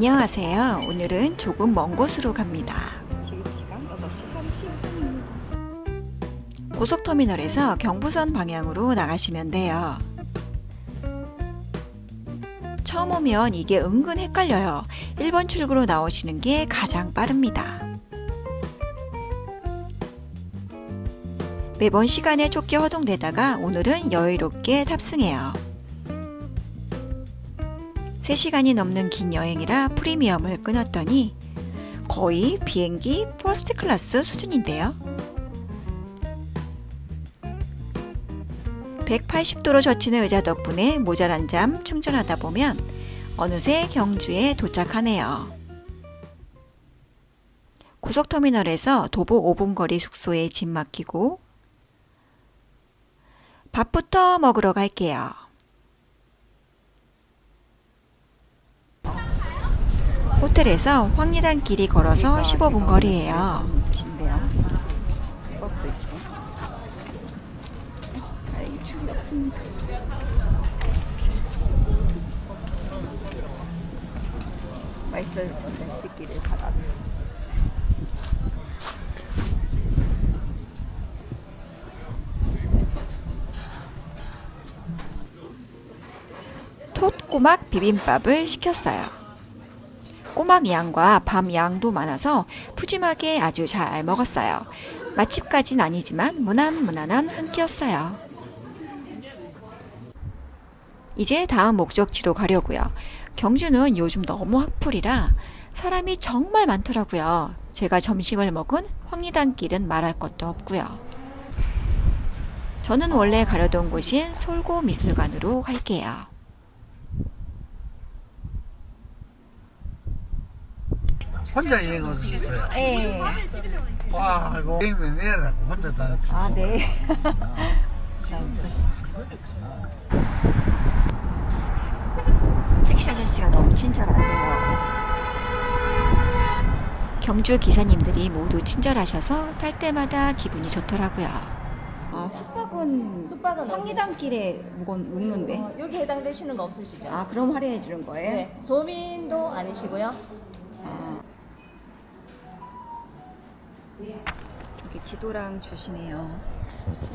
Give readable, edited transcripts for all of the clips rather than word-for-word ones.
안녕하세요. 오늘은 조금 먼 곳으로 갑니다. 지금 시간 6시 30분입니다. 고속터미널에서 경부선 방향으로 나가시면 돼요. 처음 오면 이게 은근 헷갈려요. 1번 출구로 나오시는 게 가장 빠릅니다. 매번 시간에 쫓겨 허둥대다가 오늘은 여유롭게 탑승해요. 3시간이 넘는 긴 여행이라 프리미엄을 끊었더니 거의 비행기 퍼스트 클래스 수준인데요. 180도로 젖히는 의자 덕분에 모자란 잠 충전하다 보면 어느새 경주에 도착하네요. 고속터미널에서 도보 5분 거리 숙소에 짐 맡기고 밥부터 먹으러 갈게요. 호텔에서 황리단길이 걸어서 15분 거리예요. 긴데요. 국밥도 있고. 다행히 줄이 없습니다. 맛있어질 건데 듣기를 바랍니다. 톳꼬막 비빔밥을 시켰어요. 꼬막 양과 밤 양도 많아서 푸짐하게 아주 잘 먹었어요. 맛집까진 아니지만 무난무난한 한 끼였어요. 이제 다음 목적지로 가려고요. 경주는 요즘 너무 핫플이라 사람이 정말 많더라고요. 제가 점심을 먹은 황리단길은 말할 것도 없고요. 저는 원래 가려던 곳인 솔고미술관으로 갈게요. 혼자 여행 오셨어요? 네. 와, 이거 여행면 내라고 혼자 다녔어요. 아, 네. 택시 아저씨가 너무 친절하세요. 경주 기사님들이 모두 친절하셔서 탈 때마다 기분이 좋더라고요. 아, 숙박은 황리단길에 묵는데. 여기 해당되시는 거 없으시죠? 아, 그럼 할인해 주는 거예요? 네. 도민도 아니시고요. 아. 저기 지도랑 주시네요.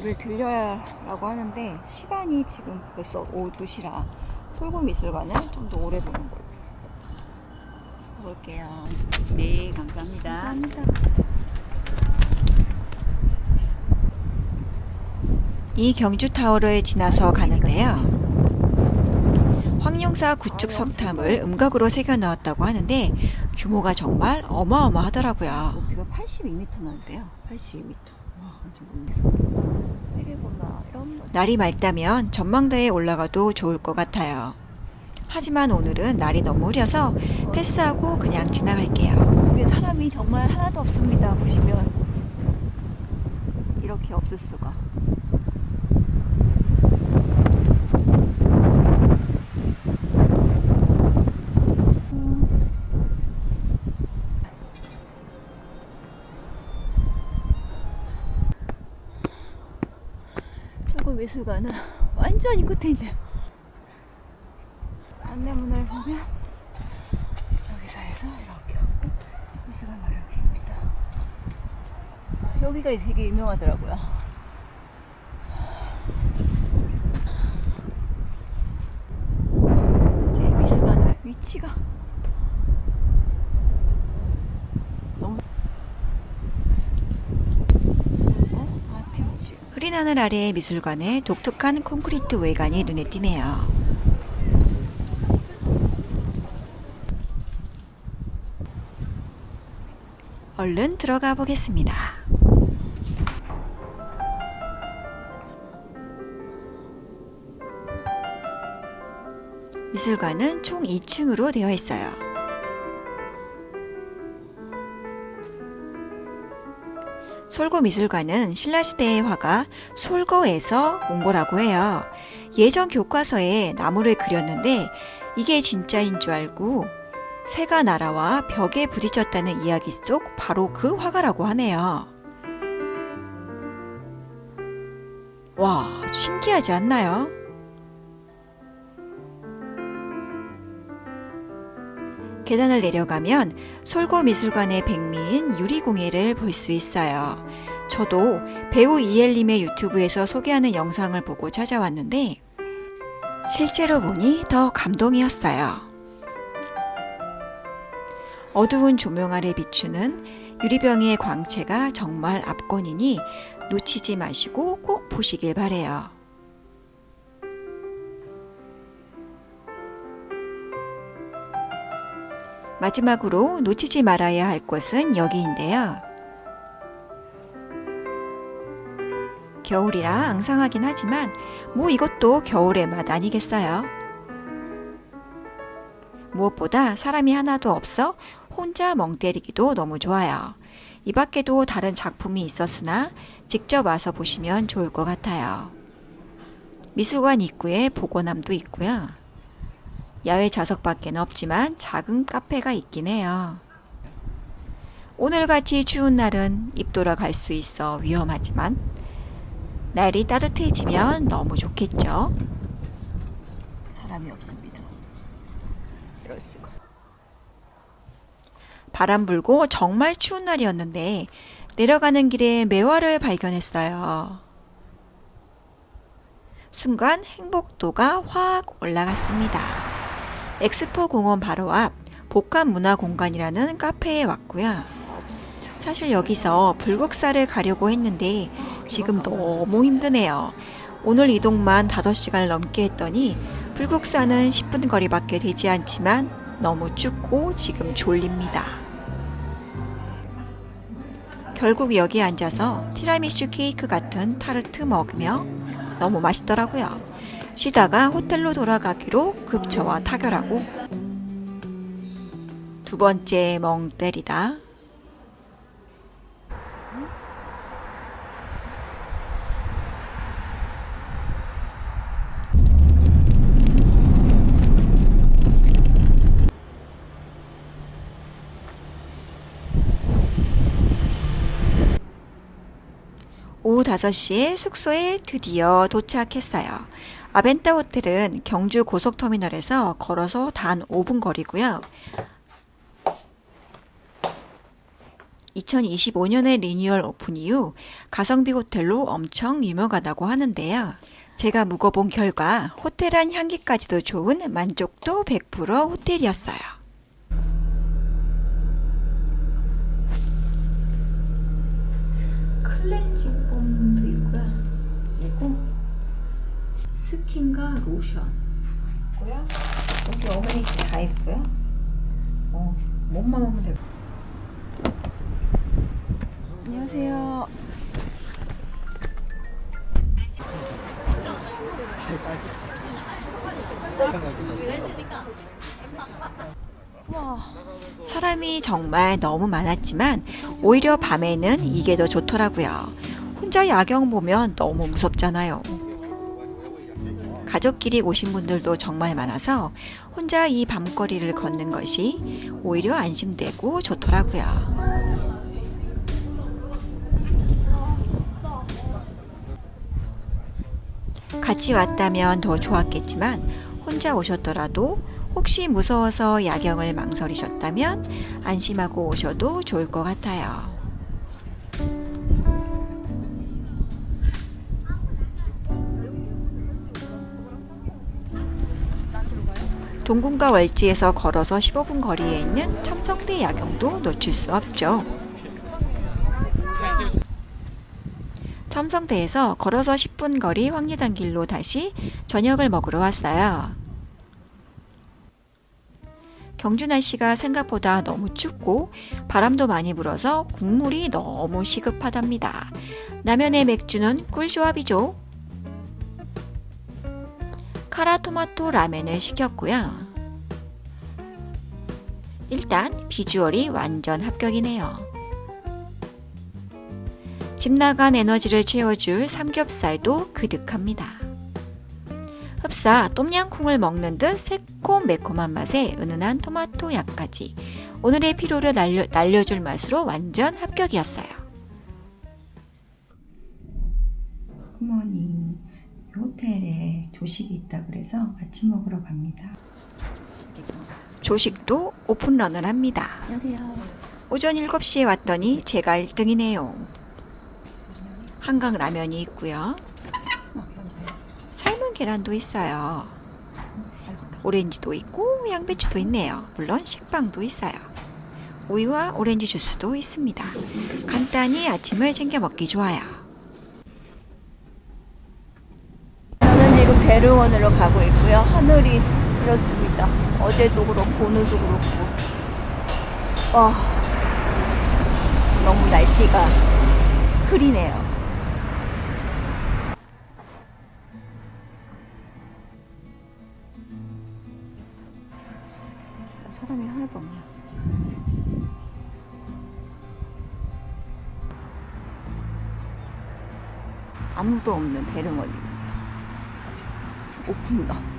우리 들려라고 하는데 시간이 지금 벌써 오후 2시라 솔고미술관을 좀 더 오래 보는 걸로 가볼게요. 네, 감사합니다. 감사합니다. 이 경주타워를 지나서 가는데요. 황룡사 구축 석탑을 음각으로 새겨 넣었다고 하는데 규모가 정말 어마어마하더라고요. 높이가 82m 나는데요. 82m. 와, 완전 내려보나 이런 거. 날이 맑다면 전망대에 올라가도 좋을 것 같아요. 하지만 오늘은 날이 너무 흐려서 패스하고 그냥 지나갈게요. 근데 사람이 정말 하나도 없습니다. 보시면 이렇게 없을 수가. 미술관은 완전히 끝에 있네요. 안내문을 보면 여기서 해서 이렇게 하고 미술관 가려고 있습니다. 여기가 되게 유명하더라고요. 제 미술관 위치가 너무 흐린 하늘 아래의 미술관에 독특한 콘크리트 외관이 눈에 띄네요. 얼른 들어가 보겠습니다. 미술관은 총 2층으로 되어 있어요. 솔고미술관은 신라시대의 화가 솔거에서 온 거라고 해요. 예전 교과서에 나무를 그렸는데 이게 진짜인 줄 알고 새가 날아와 벽에 부딪혔다는 이야기 속 바로 그 화가라고 하네요. 와, 신기하지 않나요? 계단을 내려가면 솔고미술관의 백미인 유리공예를 볼 수 있어요. 저도 배우 이엘님의 유튜브에서 소개하는 영상을 보고 찾아왔는데 실제로 보니 더 감동이었어요. 어두운 조명 아래 비추는 유리병의 광채가 정말 압권이니 놓치지 마시고 꼭 보시길 바래요. 마지막으로 놓치지 말아야 할 곳은 여기인데요. 겨울이라 앙상하긴 하지만 뭐 이것도 겨울의 맛 아니겠어요? 무엇보다 사람이 하나도 없어 혼자 멍 때리기도 너무 좋아요. 이 밖에도 다른 작품이 있었으나 직접 와서 보시면 좋을 것 같아요. 미술관 입구에 보고남도 있고요. 야외 좌석밖에는 없지만 작은 카페가 있긴 해요. 오늘같이 추운 날은 입 돌아갈 수 있어 위험하지만 날이 따뜻해지면 너무 좋겠죠? 사람이 없습니다. 이럴 수가. 바람 불고 정말 추운 날이었는데 내려가는 길에 매화를 발견했어요. 순간 행복도가 확 올라갔습니다. 엑스포 공원 바로 앞 복합문화공간이라는 카페에 왔고요. 사실 여기서 불국사를 가려고 했는데 지금 너무 힘드네요. 오늘 이동만 5시간을 넘게 했더니 불국사는 10분 거리밖에 되지 않지만 너무 춥고 지금 졸립니다. 결국 여기 앉아서 티라미슈 케이크 같은 타르트 먹으며 너무 맛있더라고요. 쉬다가 호텔로 돌아가기로 급처와 타결하고 두 번째 멍 때리다. 오후 5시에 숙소에 드디어 도착했어요. 아벤타 호텔은 경주 고속터미널에서 걸어서 단 5분 거리고요. 2025년에 리뉴얼 오픈 이후 가성비 호텔로 엄청 유명하다고 하는데요. 제가 묵어본 결과 호텔 안 향기까지도 좋은 만족도 100% 호텔이었어요. 클렌징 폼도 있고요. 그리고 스킨과 로션 있고요. 여기 어메니티 다 있고요. 몸만 하면 되고. 안녕하세요. 와, 사람이 정말 너무 많았지만 오히려 밤에는 이게 더 좋더라고요. 혼자 야경 보면 너무 무섭잖아요. 가족끼리 오신 분들도 정말 많아서 혼자 이 밤거리를 걷는 것이 오히려 안심되고 좋더라고요. 같이 왔다면 더 좋았겠지만 혼자 오셨더라도 혹시 무서워서 야경을 망설이셨다면 안심하고 오셔도 좋을 것 같아요. 동궁과 월지에서 걸어서 15분 거리에 있는 첨성대 야경도 놓칠 수 없죠. 첨성대에서 걸어서 10분 거리 황리단 길로 다시 저녁을 먹으러 왔어요. 경주 날씨가 생각보다 너무 춥고 바람도 많이 불어서 국물이 너무 시급하답니다. 라면에 맥주는 꿀조합이죠. 카라토마토 라멘을 시켰고요. 일단 비주얼이 완전 합격이네요. 집 나간 에너지를 채워줄 삼겹살도 그득합니다. 흡사 똠양꿍을 먹는 듯 새콤매콤한 맛에 은은한 토마토 약까지 오늘의 피로를 날려줄 맛으로 완전 합격이었어요. 굿모닝. 호텔에 조식이 있다 그래서 아침 먹으러 갑니다. 조식도 오픈런을 합니다. 안녕하세요. 오전 7시에 왔더니 제가 1등이네요. 한강 라면이 있고요. 삶은 계란도 있어요. 오렌지도 있고 양배추도 있네요. 물론 식빵도 있어요. 우유와 오렌지 주스도 있습니다. 간단히 아침을 챙겨 먹기 좋아요. 저는 지금 대릉원으로 가고 있고요. 하늘이 흐렸습니다. 어제도 그렇고 오늘도 그렇고. 너무 날씨가 흐리네요. 사람이 하나도 없네요. 아무도 없는 대릉원입니다. 오픈런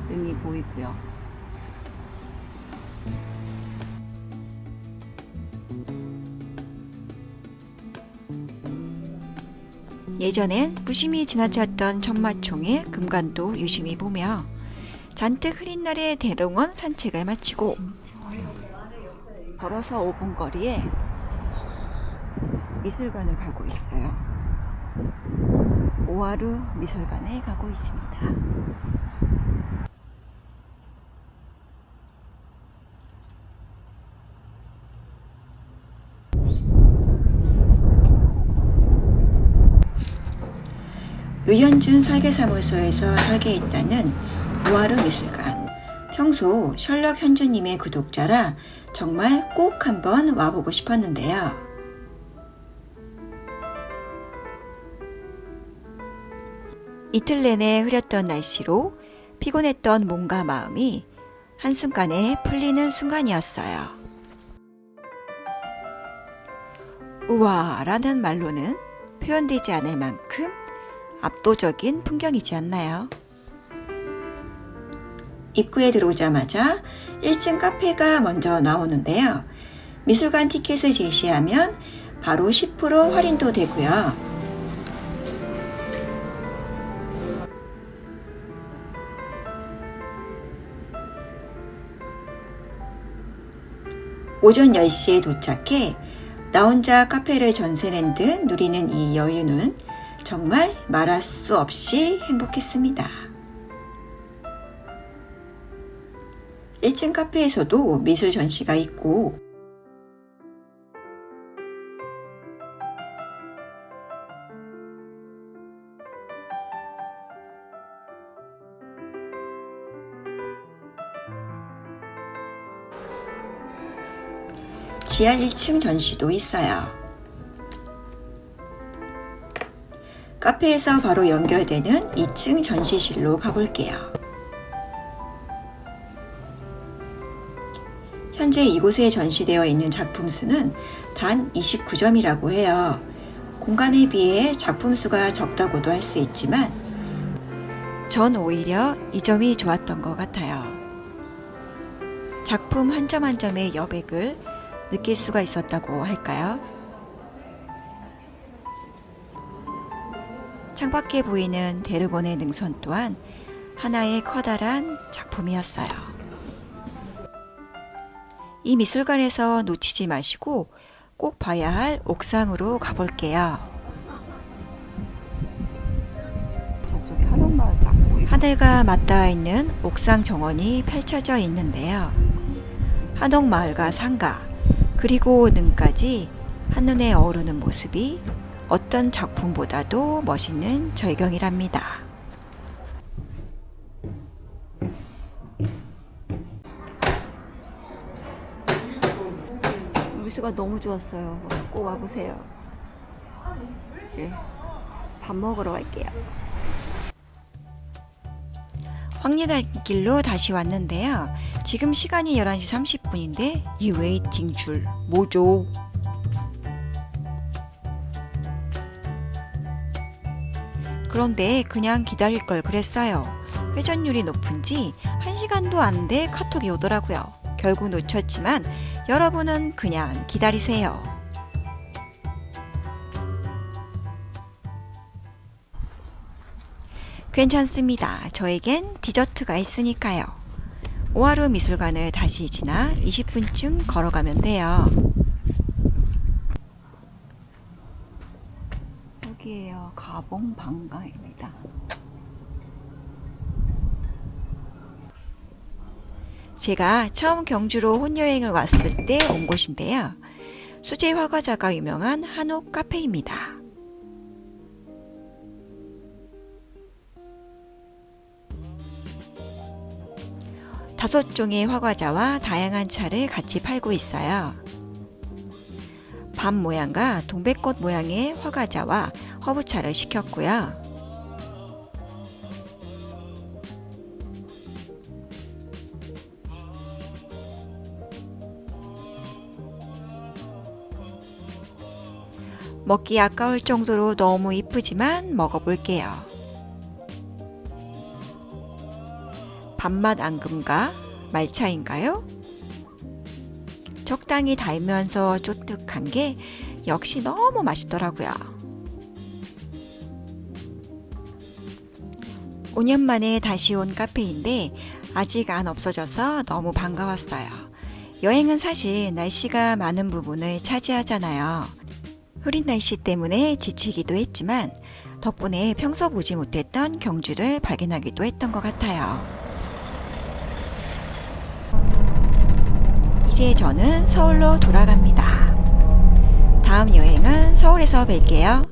등이 보이고요. 예전엔 무심히 지나쳤던 천마총의 금관도 유심히 보며 잔뜩 흐린 날의 대릉원 산책을 마치고 걸어서 5분 거리에 미술관을 가고 있어요. 오하루 미술관에 가고 있습니다. 유현준 설계사무소에서 설계했다는 오하루 미술관. 평소 셜록 현주님의 구독자라 정말 꼭 한번 와보고 싶었는데요. 이틀 내내 흐렸던 날씨로 피곤했던 몸과 마음이 한순간에 풀리는 순간이었어요. 우와라는 말로는 표현되지 않을 만큼 압도적인 풍경이지 않나요? 입구에 들어오자마자 1층 카페가 먼저 나오는데요. 미술관 티켓을 제시하면 바로 10% 할인도 되고요. 오전 10시에 도착해 나 혼자 카페를 전세 낸 듯 누리는 이 여유는 정말 말할 수 없이 행복했습니다. 1층 카페에서도 미술 전시가 있고 지하 1층 전시도 있어요. 카페에서 바로 연결되는 2층 전시실로 가볼게요. 현재 이곳에 전시되어 있는 작품 수는 단 29점이라고 해요. 공간에 비해 작품 수가 적다고도 할 수 있지만 전 오히려 이 점이 좋았던 것 같아요. 작품 한 점 한 점의 여백을 느낄 수가 있었다고 할까요? 창밖에 보이는 대릉원의 능선 또한 하나의 커다란 작품이었어요. 이 미술관에서 놓치지 마시고 꼭 봐야 할 옥상으로 가볼게요. 저쪽에 한옥마을 쫙 보이고 하늘과 맞닿아 있는 옥상 정원이 펼쳐져 있는데요. 한옥마을과 상가, 그리고 능까지 한눈에 어우르는 모습이 어떤 작품보다도 멋있는 절경이랍니다. 미술관 너무 좋았어요. 꼭 와보세요. 이제 밥 먹으러 갈게요. 황리단길로 다시 왔는데요. 지금 시간이 11시 30분인데 이 웨이팅 줄 뭐죠? 그런데 그냥 기다릴 걸 그랬어요. 회전율이 높은지 1시간도 안 돼 카톡이 오더라고요. 결국 놓쳤지만 여러분은 그냥 기다리세요. 괜찮습니다. 저에겐 디저트가 있으니까요. 오하루 미술관을 다시 지나 20분쯤 걸어가면 돼요. 여기에요. 가봉 방가입니다. 제가 처음 경주로 혼여행을 왔을 때 온 곳인데요. 수제 화과자가 유명한 한옥 카페입니다. 다섯 종의 화과자와 다양한 차를 같이 팔고 있어요. 밤 모양과 동백꽃 모양의 화과자와 허브차를 시켰고요. 먹기 아까울 정도로 너무 이쁘지만 먹어볼게요. 밥맛 앙금과 말차인가요? 적당히 달면서 쫀득한 게 역시 너무 맛있더라고요. 5년 만에 다시 온 카페인데 아직 안 없어져서 너무 반가웠어요. 여행은 사실 날씨가 많은 부분을 차지하잖아요. 흐린 날씨 때문에 지치기도 했지만 덕분에 평소 보지 못했던 경주를 발견하기도 했던 것 같아요. 이제 저는 서울로 돌아갑니다. 다음 여행은 서울에서 뵐게요.